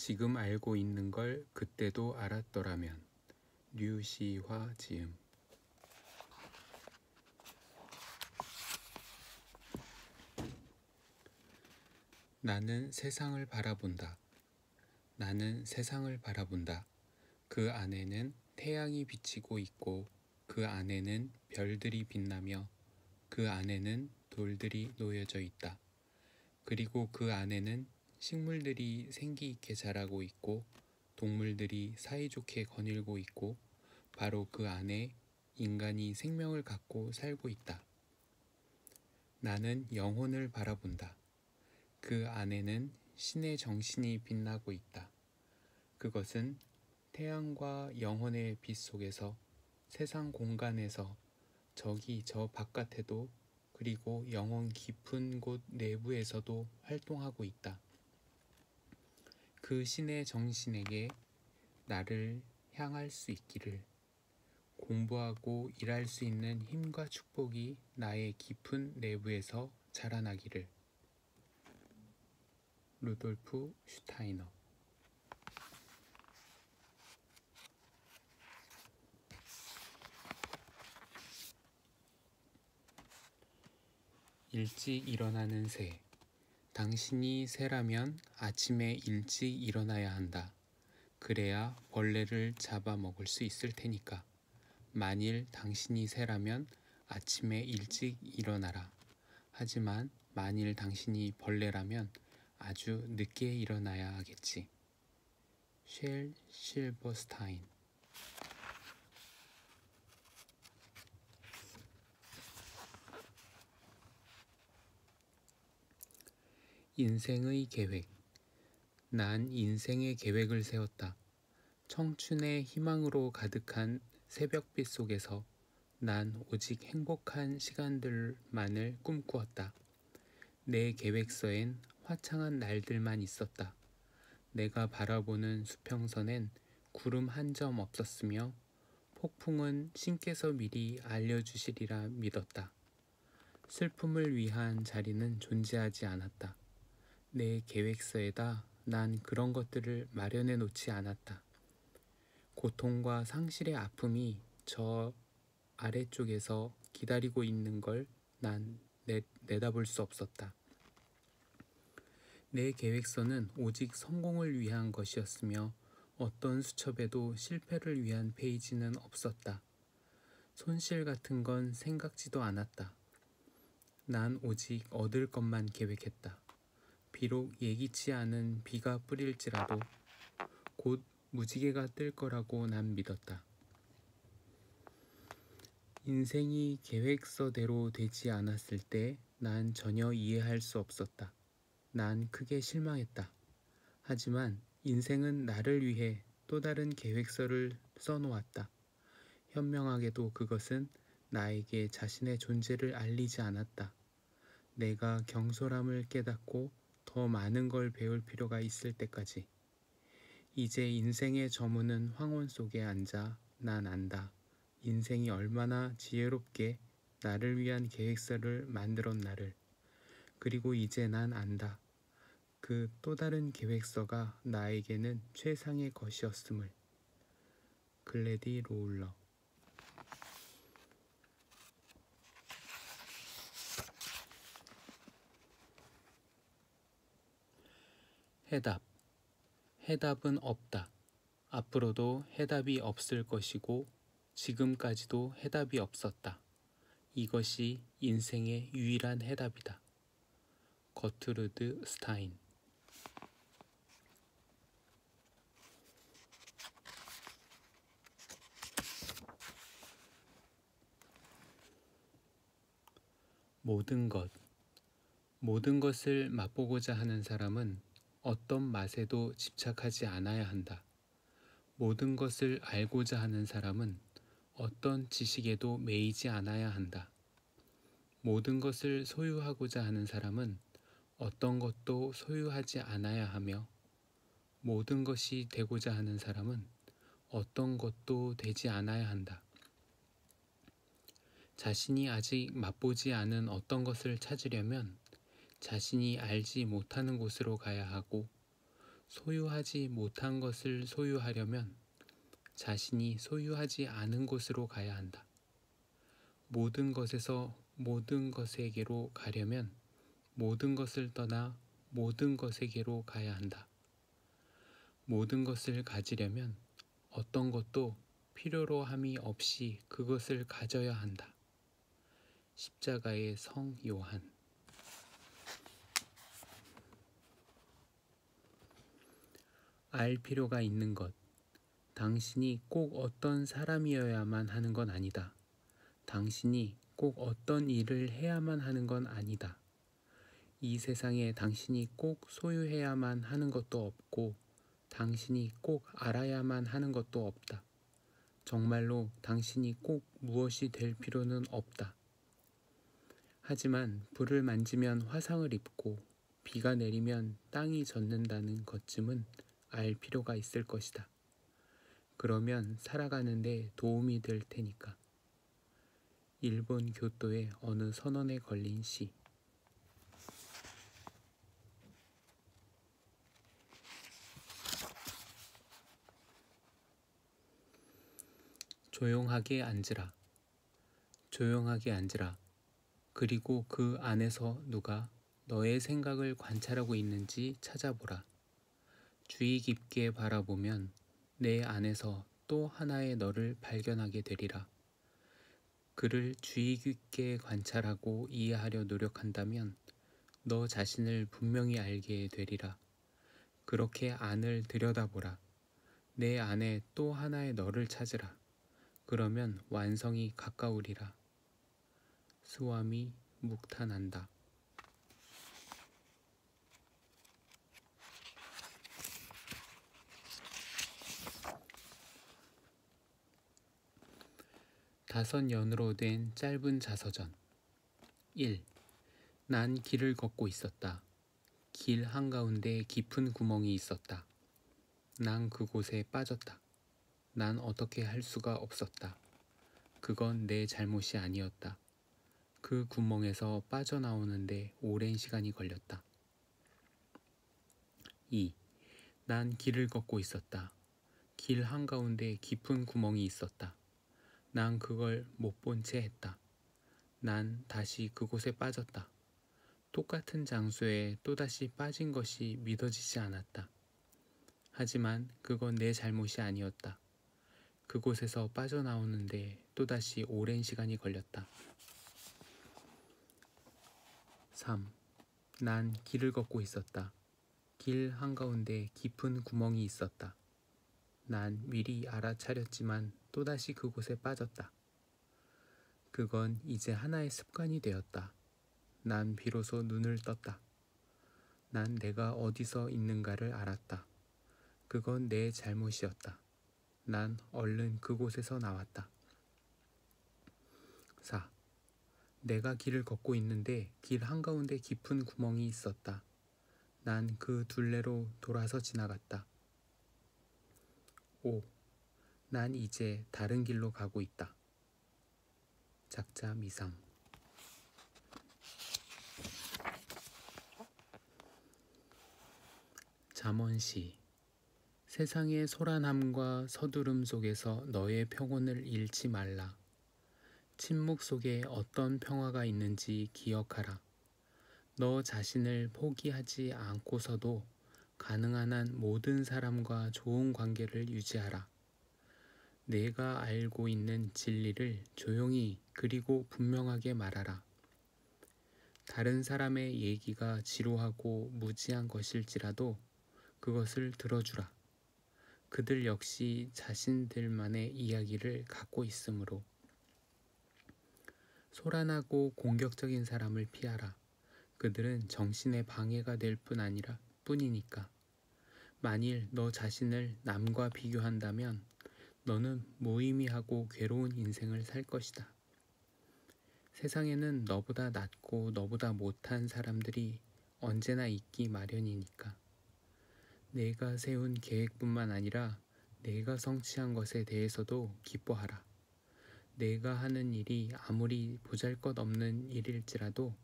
지금 알고 있는 걸 그때도 알았더라면. 류시화 지음. 나는 세상을 바라본다. 나는 세상을 바라본다. 그 안에는 태양이 비치고 있고 그 안에는 별들이 빛나며 그 안에는 돌들이 놓여져 있다. 그리고 그 안에는 식물들이 생기 있게 자라고 있고 동물들이 사이좋게 거닐고 있고 바로 그 안에 인간이 생명을 갖고 살고 있다. 나는 영혼을 바라본다. 그 안에는 신의 정신이 빛나고 있다. 그것은 태양과 영혼의 빛 속에서 세상 공간에서 저기 저 바깥에도 그리고 영혼 깊은 곳 내부에서도 활동하고 있다. 그 신의 정신에게 나를 향할 수 있기를, 공부하고 일할 수 있는 힘과 축복이 나의 깊은 내부에서 자라나기를. 루돌프 슈타이너. 일찍 일어나는 새. 당신이 새라면 아침에 일찍 일어나야 한다. 그래야 벌레를 잡아먹을 수 있을 테니까. 만일 당신이 새라면 아침에 일찍 일어나라. 하지만 만일 당신이 벌레라면 아주 늦게 일어나야 하겠지. 쉘 실버스타인. 인생의 계획. 난 인생의 계획을 세웠다. 청춘의 희망으로 가득한 새벽빛 속에서 난 오직 행복한 시간들만을 꿈꾸었다. 내 계획서엔 화창한 날들만 있었다. 내가 바라보는 수평선엔 구름 한 점 없었으며 폭풍은 신께서 미리 알려주시리라 믿었다. 슬픔을 위한 자리는 존재하지 않았다. 내 계획서에다 난 그런 것들을 마련해 놓지 않았다. 고통과 상실의 아픔이 저 아래쪽에서 기다리고 있는 걸 난 내다볼 수 없었다. 내 계획서는 오직 성공을 위한 것이었으며 어떤 수첩에도 실패를 위한 페이지는 없었다. 손실 같은 건 생각지도 않았다. 난 오직 얻을 것만 계획했다. 비록 예기치 않은 비가 뿌릴지라도 곧 무지개가 뜰 거라고 난 믿었다. 인생이 계획서대로 되지 않았을 때 난 전혀 이해할 수 없었다. 난 크게 실망했다. 하지만 인생은 나를 위해 또 다른 계획서를 써놓았다. 현명하게도 그것은 나에게 자신의 존재를 알리지 않았다. 내가 경솔함을 깨닫고 더 많은 걸 배울 필요가 있을 때까지. 이제 인생의 저무는 황혼 속에 앉아 난 안다. 인생이 얼마나 지혜롭게 나를 위한 계획서를 만들었나를. 그리고 이제 난 안다. 그 또 다른 계획서가 나에게는 최상의 것이었음을. 글래디 로울러. 해답. 해답은 없다. 앞으로도 해답이 없을 것이고 지금까지도 해답이 없었다. 이것이 인생의 유일한 해답이다. 거트루드 스타인. 모든 것을 맛보고자 하는 사람은 어떤 맛에도 집착하지 않아야 한다. 모든 것을 알고자 하는 사람은 어떤 지식에도 매이지 않아야 한다. 모든 것을 소유하고자 하는 사람은 어떤 것도 소유하지 않아야 하며 모든 것이 되고자 하는 사람은 어떤 것도 되지 않아야 한다. 자신이 아직 맛보지 않은 어떤 것을 찾으려면 자신이 알지 못하는 곳으로 가야 하고 소유하지 못한 것을 소유하려면 자신이 소유하지 않은 곳으로 가야 한다. 모든 것에서 모든 것에게로 가려면 모든 것을 떠나 모든 것에게로 가야 한다. 모든 것을 가지려면 어떤 것도 필요로 함이 없이 그것을 가져야 한다. 십자가의 성 요한. 알 필요가 있는 것. 당신이 꼭 어떤 사람이어야만 하는 건 아니다. 당신이 꼭 어떤 일을 해야만 하는 건 아니다. 이 세상에 당신이 꼭 소유해야만 하는 것도 없고 당신이 꼭 알아야만 하는 것도 없다. 정말로 당신이 꼭 무엇이 될 필요는 없다. 하지만 불을 만지면 화상을 입고 비가 내리면 땅이 젖는다는 것쯤은 알 필요가 있을 것이다. 그러면 살아가는데 도움이 될 테니까. 일본 교토의 어느 선원에 걸린 시. 조용하게 앉으라. 조용하게 앉으라. 그리고 그 안에서 누가 너의 생각을 관찰하고 있는지 찾아보라. 주의 깊게 바라보면 내 안에서 또 하나의 너를 발견하게 되리라. 그를 주의 깊게 관찰하고 이해하려 노력한다면 너 자신을 분명히 알게 되리라. 그렇게 안을 들여다보라. 내 안에 또 하나의 너를 찾으라. 그러면 완성이 가까우리라. 스와미 묵타난다. 다섯 연으로 된 짧은 자서전. 1. 난 길을 걷고 있었다. 길 한가운데 깊은 구멍이 있었다. 난 그곳에 빠졌다. 난 어떻게 할 수가 없었다. 그건 내 잘못이 아니었다. 그 구멍에서 빠져나오는데 오랜 시간이 걸렸다. 2. 난 길을 걷고 있었다. 길 한가운데 깊은 구멍이 있었다. 난 그걸 못 본 채 했다. 난 다시 그곳에 빠졌다. 똑같은 장소에 또다시 빠진 것이 믿어지지 않았다. 하지만 그건 내 잘못이 아니었다. 그곳에서 빠져나오는데 또다시 오랜 시간이 걸렸다. 3. 난 길을 걷고 있었다. 길 한가운데 깊은 구멍이 있었다. 난 미리 알아차렸지만 또다시 그곳에 빠졌다. 그건 이제 하나의 습관이 되었다. 난 비로소 눈을 떴다. 난 내가 어디서 있는가를 알았다. 그건 내 잘못이었다. 난 얼른 그곳에서 나왔다. 4. 내가 길을 걷고 있는데 길 한가운데 깊은 구멍이 있었다. 난 그 둘레로 돌아서 지나갔다. 5. 난 이제 다른 길로 가고 있다. 작자 미상. 잠언시. 세상의 소란함과 서두름 속에서 너의 평온을 잃지 말라. 침묵 속에 어떤 평화가 있는지 기억하라. 너 자신을 포기하지 않고서도 가능한 한 모든 사람과 좋은 관계를 유지하라. 내가 알고 있는 진리를 조용히 그리고 분명하게 말하라. 다른 사람의 얘기가 지루하고 무지한 것일지라도 그것을 들어주라. 그들 역시 자신들만의 이야기를 갖고 있으므로. 소란하고 공격적인 사람을 피하라. 그들은 정신에 방해가 될 뿐이니까. 만일 너 자신을 남과 비교한다면 너는 무의미하고 괴로운 인생을 살 것이다. 세상에는 너보다 낫고 너보다 못한 사람들이 언제나 있기 마련이니까. 내가 세운 계획뿐만 아니라 내가 성취한 것에 대해서도 기뻐하라. 내가 하는 일이 아무리 보잘것없는 일일지라도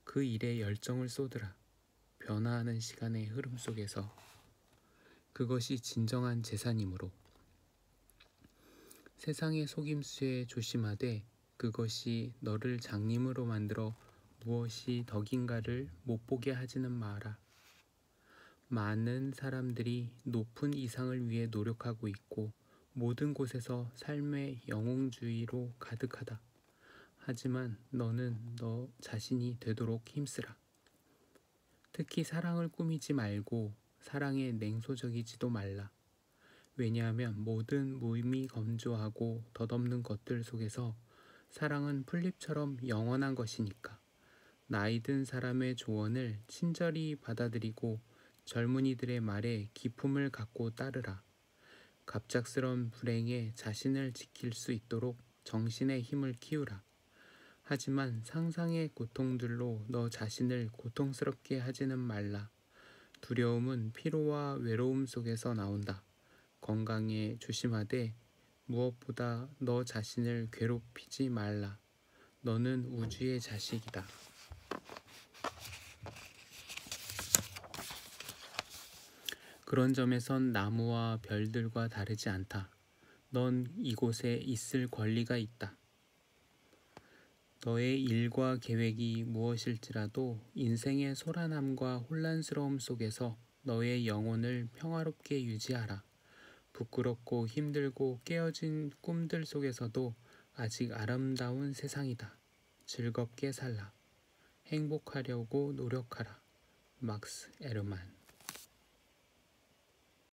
그 일에 열정을 쏟으라. 변화하는 시간의 흐름 속에서. 그것이 진정한 재산이므로 세상의 속임수에 조심하되 그것이 너를 장님으로 만들어 무엇이 덕인가를 못 보게 하지는 마라. 많은 사람들이 높은 이상을 위해 노력하고 있고 모든 곳에서 삶의 영웅주의로 가득하다. 하지만 너는 너 자신이 되도록 힘쓰라. 특히 사랑을 꾸미지 말고 사랑에 냉소적이지도 말라. 왜냐하면 모든 무의미 검조하고 덧없는 것들 속에서 사랑은 풀잎처럼 영원한 것이니까. 나이 든 사람의 조언을 친절히 받아들이고 젊은이들의 말에 기품을 갖고 따르라. 갑작스런 불행에 자신을 지킬 수 있도록 정신의 힘을 키우라. 하지만 상상의 고통들로 너 자신을 고통스럽게 하지는 말라. 두려움은 피로와 외로움 속에서 나온다. 건강에 조심하되 무엇보다 너 자신을 괴롭히지 말라. 너는 우주의 자식이다. 그런 점에선 나무와 별들과 다르지 않다. 넌 이곳에 있을 권리가 있다. 너의 일과 계획이 무엇일지라도 인생의 소란함과 혼란스러움 속에서 너의 영혼을 평화롭게 유지하라. 부끄럽고 힘들고 깨어진 꿈들 속에서도 아직 아름다운 세상이다. 즐겁게 살라. 행복하려고 노력하라. 막스 에르만.